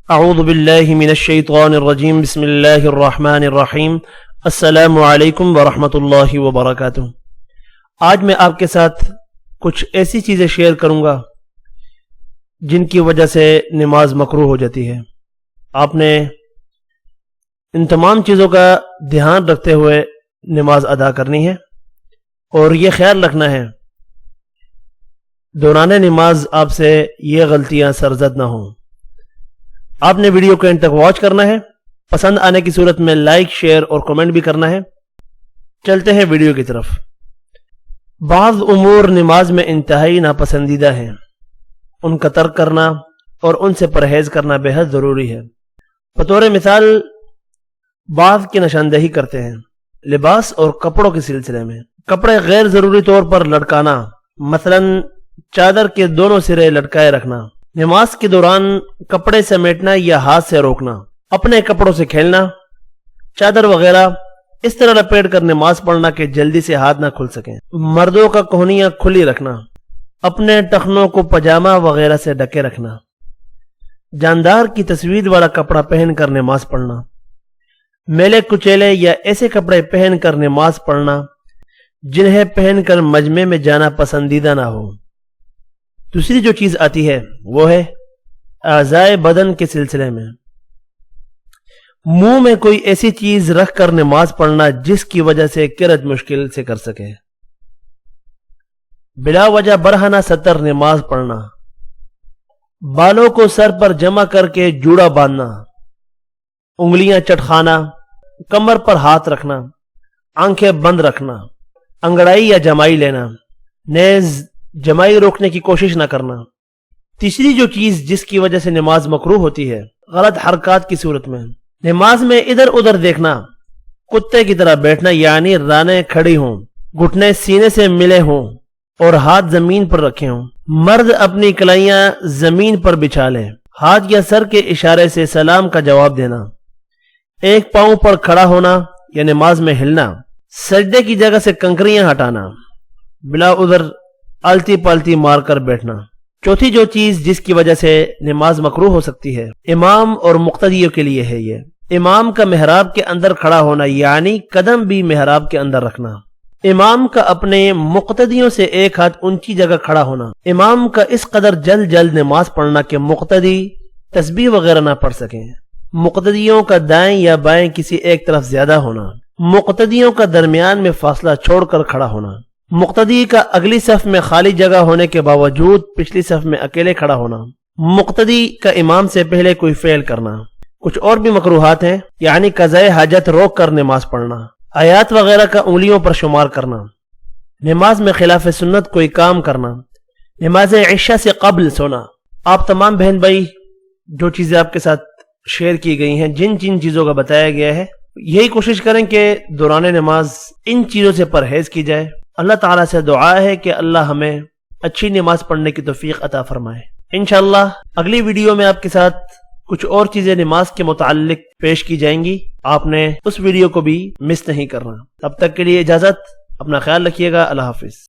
اعوذ باللہ من الشیطان الرجیم بسم اللہ الرحمن الرحیم السلام علیکم ورحمۃ اللہ وبرکاتہ۔ آج میں آپ کے ساتھ کچھ ایسی چیزیں شیئر کروں گا جن کی وجہ سے نماز مکروہ ہو جاتی ہے۔ آپ نے ان تمام چیزوں کا دھیان رکھتے ہوئے نماز ادا کرنی ہے اور یہ خیال رکھنا ہے دوران نماز آپ سے یہ غلطیاں سرزد نہ ہوں۔ آپ نے ویڈیو کو اینڈ تک واچ کرنا ہے، پسند آنے کی صورت میں لائک، شیئر اور کمنٹ بھی کرنا ہے۔ چلتے ہیں ویڈیو کی طرف۔ بعض امور نماز میں انتہائی ناپسندیدہ ہیں، ان کا ترک کرنا اور ان سے پرہیز کرنا بے حد ضروری ہے۔ بطور مثال بعض کی نشاندہی کرتے ہیں لباس اور کپڑوں کے سلسلے میں۔ کپڑے غیر ضروری طور پر لٹکانا، مثلا چادر کے دونوں سرے لٹکائے رکھنا، نماز کے دوران کپڑے سمیٹنا یا ہاتھ سے روکنا، اپنے کپڑوں سے کھیلنا، چادر وغیرہ اس طرح لپیٹ کر نماز پڑھنا کہ جلدی سے ہاتھ نہ کھل سکیں، مردوں کا کوہنیاں کھلی رکھنا، اپنے ٹخنوں کو پجامہ وغیرہ سے ڈھکے رکھنا، جاندار کی تصویر والا کپڑا پہن کر نماز پڑھنا، میلے کچیلے یا ایسے کپڑے پہن کر نماز پڑھنا جنہیں پہن کر مجمع میں جانا پسندیدہ نہ ہو۔ دوسری جو چیز آتی ہے وہ ہے اعضائے بدن کے سلسلے میں۔ منہ میں کوئی ایسی چیز رکھ کر نماز پڑھنا جس کی وجہ سے قرأت مشکل سے کر سکے، بلا وجہ برہنہ سطر نماز پڑھنا، بالوں کو سر پر جمع کر کے جوڑا باندھنا، انگلیاں چٹخانا، کمر پر ہاتھ رکھنا، آنکھیں بند رکھنا، انگڑائی یا جمائی لینا، نیز جمائی روکنے کی کوشش نہ کرنا۔ تیسری جو چیز جس کی وجہ سے نماز مکروہ ہوتی ہے، غلط حرکات کی صورت میں نماز میں ادھر ادھر دیکھنا، کتے کی طرح بیٹھنا یعنی رانیں کھڑی ہوں، گھٹنے سینے سے ملے ہوں اور ہاتھ زمین پر رکھے ہوں، مرد اپنی کلائیاں زمین پر بچھا لے، ہاتھ یا سر کے اشارے سے سلام کا جواب دینا، ایک پاؤں پر کھڑا ہونا یا نماز میں ہلنا، سجدے کی جگہ سے کنکریاں ہٹانا، بلا ادھر الٹی پلٹی مار کر بیٹھنا۔ چوتھی جو چیز جس کی وجہ سے نماز مکروہ ہو سکتی ہے، امام اور مقتدیوں کے لیے ہے یہ۔ امام کا محراب کے اندر کھڑا ہونا یعنی قدم بھی محراب کے اندر رکھنا، امام کا اپنے مقتدیوں سے ایک ہاتھ اونچی جگہ کھڑا ہونا، امام کا اس قدر جلد جلد نماز پڑھنا کہ مقتدی تسبیح وغیرہ نہ پڑھ سکیں، مقتدیوں کا دائیں یا بائیں کسی ایک طرف زیادہ ہونا، مقتدیوں کا درمیان میں فاصلہ چھوڑ کر کھڑا ہونا، مقتدی کا اگلی صف میں خالی جگہ ہونے کے باوجود پچھلی صف میں اکیلے کھڑا ہونا، مقتدی کا امام سے پہلے کوئی فعل کرنا۔ کچھ اور بھی مکروہات ہیں، یعنی قضائے حاجت روک کر نماز پڑھنا، آیات وغیرہ کا انگلیوں پر شمار کرنا، نماز میں خلاف سنت کوئی کام کرنا، نماز عشاء سے قبل سونا۔ آپ تمام بہن بھائی جو چیزیں آپ کے ساتھ شیئر کی گئی ہیں، جن جن چیزوں کا بتایا گیا ہے، یہی کوشش کریں کہ دوران نماز ان چیزوں سے پرہیز کی جائے۔ اللہ تعالیٰ سے دعا ہے کہ اللہ ہمیں اچھی نماز پڑھنے کی توفیق عطا فرمائے۔ انشاءاللہ اگلی ویڈیو میں آپ کے ساتھ کچھ اور چیزیں نماز کے متعلق پیش کی جائیں گی، آپ نے اس ویڈیو کو بھی مس نہیں کرنا۔ تب تک کے لیے اجازت، اپنا خیال رکھیے گا، اللہ حافظ۔